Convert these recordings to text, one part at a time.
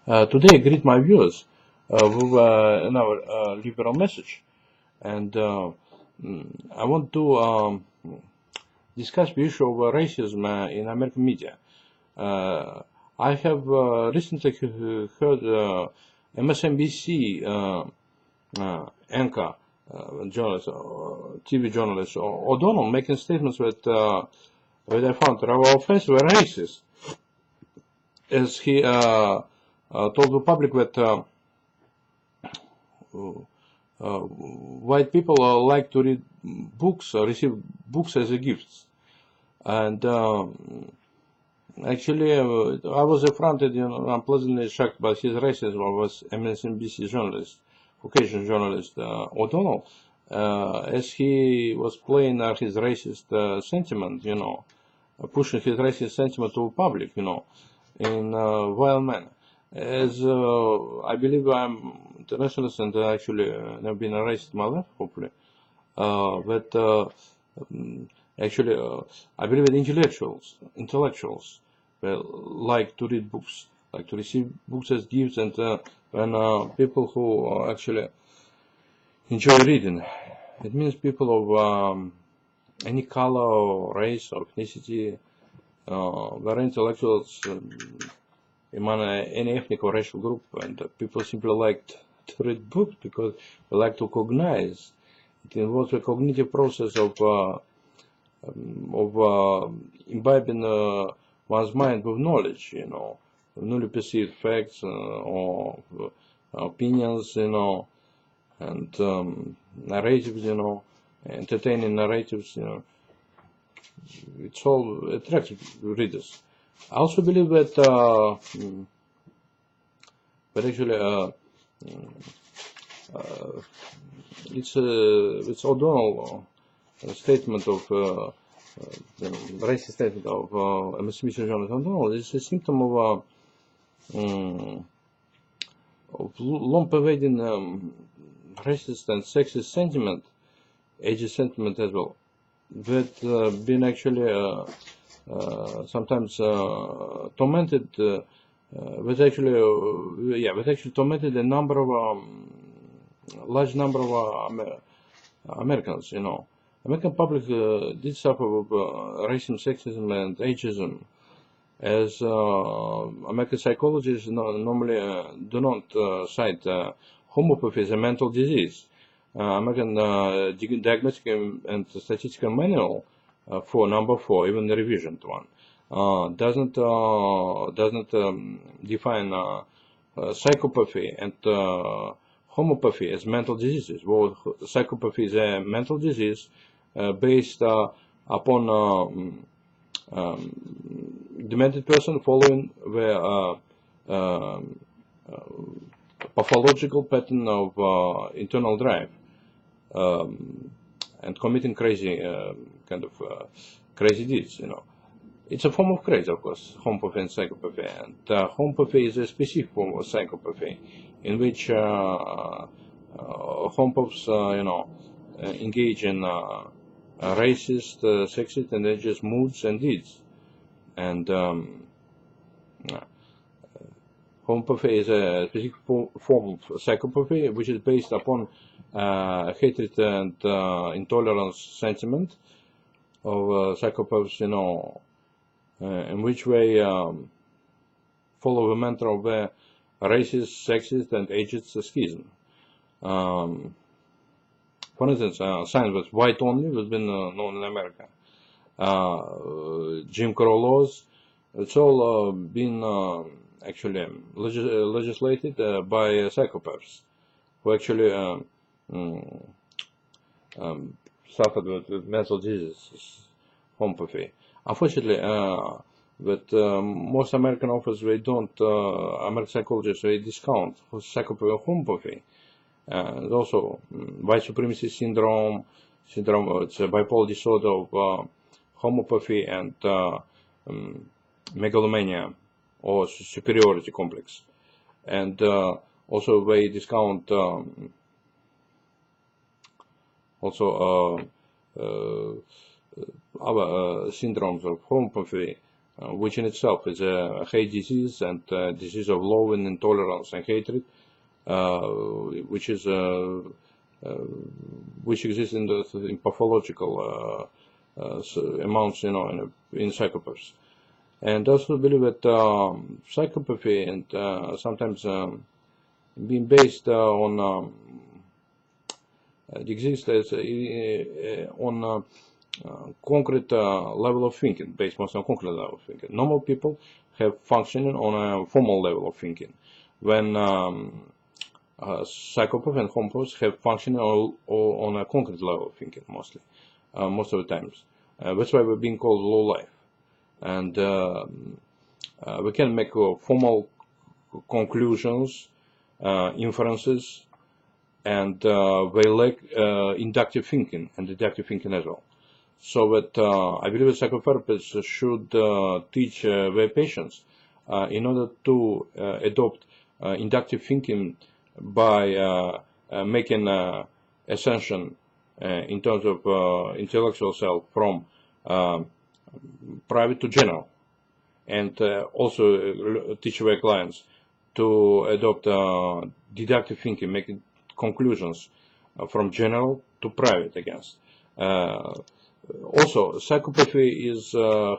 Today, I greet my viewers with another liberal message, and I want to discuss the issue of racism in American media. I have recently heard MSNBC anchor, journalist, TV journalist O'Donnell making statements that I found rather offensive and racist, as he told the public that white people like to read books, receive books as a gift. And actually, I was affronted, unpleasantly shocked by his racism. I was MSNBC journalist, Caucasian journalist O'Donnell, as he was playing his racist sentiment, pushing his racist sentiment to the public, in a violent manner. As I believe I'm internationalist and actually never been a racist in my life, hopefully. But actually, I believe that intellectuals like to read books, like to receive books as gifts, and when people who actually enjoy reading, it means people of any color or race or ethnicity, very intellectuals, among any ethnic or racial group, and people simply like to read books because they like to cognize. It involves a cognitive process of imbibing one's mind with knowledge, newly perceived facts or opinions, and narratives, entertaining narratives, it's all attractive to readers. I also believe that actually it's O'Donnell statement of the racist statement of MSNBC journalist O'Donnell is a symptom of long-pervading racist and sexist sentiment, ageist sentiment as well, that been actually sometimes tormented, that actually tormented a number of large number of Americans. American public did suffer with racism, sexism, and ageism, as American psychologists normally do not cite homopathy as a mental disease. American Diagnostic and Statistical Manual for number 4, even the revisioned one, doesn't define psychopathy and homopathy as mental diseases. Well, psychopathy is a mental disease based upon demented person following the pathological pattern of internal drive and committing crazy crazy deeds. It's a form of crazy, of course, homopathy and psychopathy. And homopathy is a specific form of psychopathy in which homopaths, engage in racist, sexist, and ageist moods and deeds. And homopathy is a specific form of psychopathy which is based upon hatred and intolerance sentiment of psychopaths, in which way follow the mantra of the racist, sexist, and ageist schism. For instance, signs that white only has been known in America. Jim Crow laws, it's all been actually legislated by psychopaths who actually suffered with mental diseases, homopathy. Unfortunately, most American authors, they don't, American psychologists, they discount psychopathy or homopathy. There's also white supremacy syndrome, it's a bipolar disorder of homopathy and megalomania or superiority complex. And also they discount other syndromes of homopathy, which in itself is a hate disease and disease of love and intolerance and hatred, which is which exists in pathological amounts, in psychopaths. And also believe that psychopathy and sometimes being based on exists as on concrete level of thinking, based mostly on concrete level of thinking. Normal people have functioning on a formal level of thinking, when psychopaths and homopaths have functioning on a concrete level of thinking, mostly, most of the times. That's why we're being called low life. And we can make formal conclusions, inferences, and they lack inductive thinking and deductive thinking as well. So that I believe that psychotherapists should teach their patients in order to adopt inductive thinking by making ascension in terms of intellectual self from private to general, and also teach their clients to adopt deductive thinking, making conclusions from general to private against. Also, psychopathy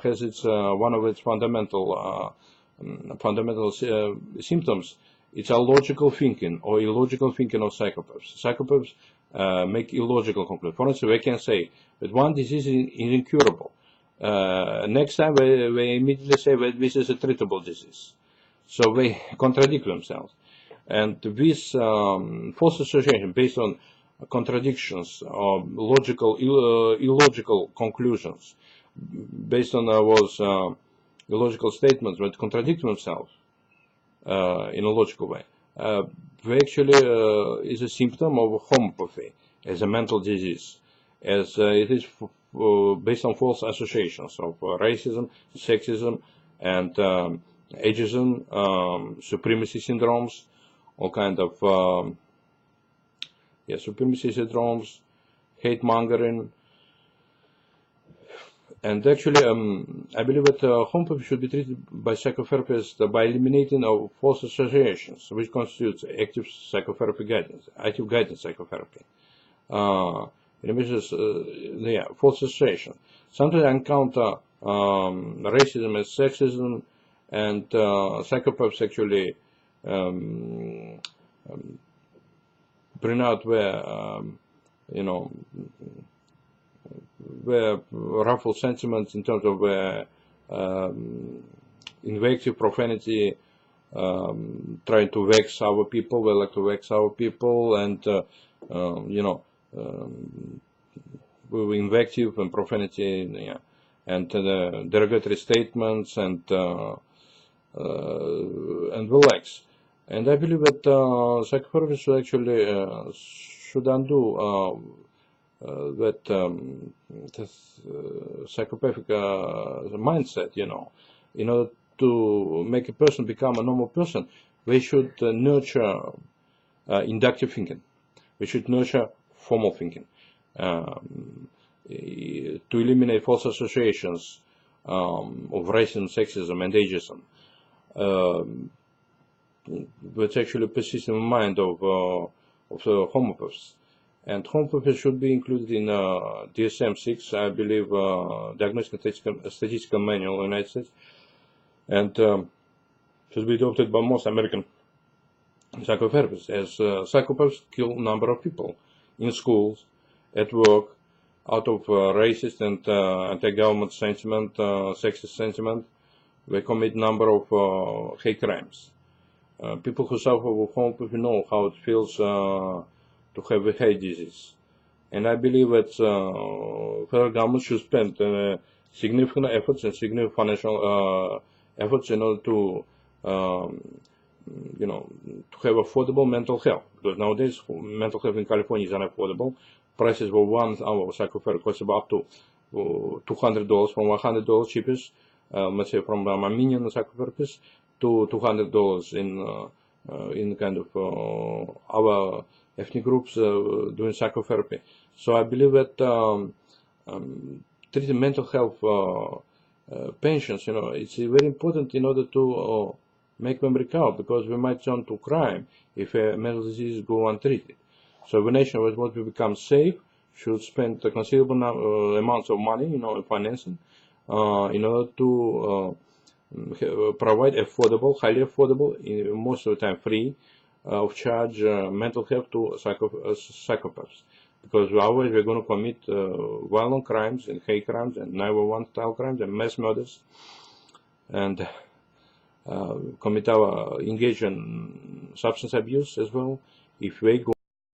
has its one of its fundamental symptoms. It's a logical thinking or illogical thinking of psychopaths. Psychopaths make illogical conclusions. For instance, they can say that one disease is incurable. Next time they immediately say that this is a treatable disease. So they contradict themselves. And this false association based on contradictions or illogical conclusions, based on those illogical statements that contradict themselves in a logical way, they actually is a symptom of homopathy as a mental disease, as it is based on false associations of racism, sexism, and ageism, supremacy syndromes, all kind of supremacy syndromes, hate mongering. And actually, I believe that homopathy should be treated by psychotherapists by eliminating false associations, which constitutes active psychotherapy guidance, active guidance psychotherapy. False association. Sometimes I encounter racism as sexism, and psychopaths actually bring out their ruffled sentiments in terms of invective, profanity, trying to vex our people. They like to vex our people, and with invective and profanity, and derogatory statements, and the likes. And I believe that psychotherapists should actually should undo that psychopathic mindset, in order to make a person become a normal person. They should nurture inductive thinking. They should nurture formal thinking, to eliminate false associations of racism, sexism, and ageism. Which actually persists in the mind of the homopaths. And homopathy should be included in DSM-6, I believe, Diagnostic and Statistical Manual in the United States, and should be adopted by most American psychotherapists, as psychopaths kill a number of people in schools, at work, out of racist and anti-government sentiment, sexist sentiment. They commit a number of hate crimes. People who suffer with homopathy know how it feels to have a hate disease. And I believe that federal government should spend significant efforts and significant financial efforts in order to, to have affordable mental health. Because nowadays, mental health in California is unaffordable. Prices for 1 hour of psychotherapy costs about $200 from $100 cheapest, let's say from Armenian psychotherapists, to $200 in kind of our ethnic groups doing psychotherapy. So I believe that treating mental health pensions. It's very important in order to make them recover, because we might turn to crime if mental disease go untreated. So the nation that wants to become safe should spend a considerable amounts of money, in financing, in order to provide affordable, highly affordable, most of the time free of charge mental health to psychopaths. Because otherwise we're going to commit violent crimes and hate crimes and 911 style crimes and mass murders, and engage in substance abuse as well, if we go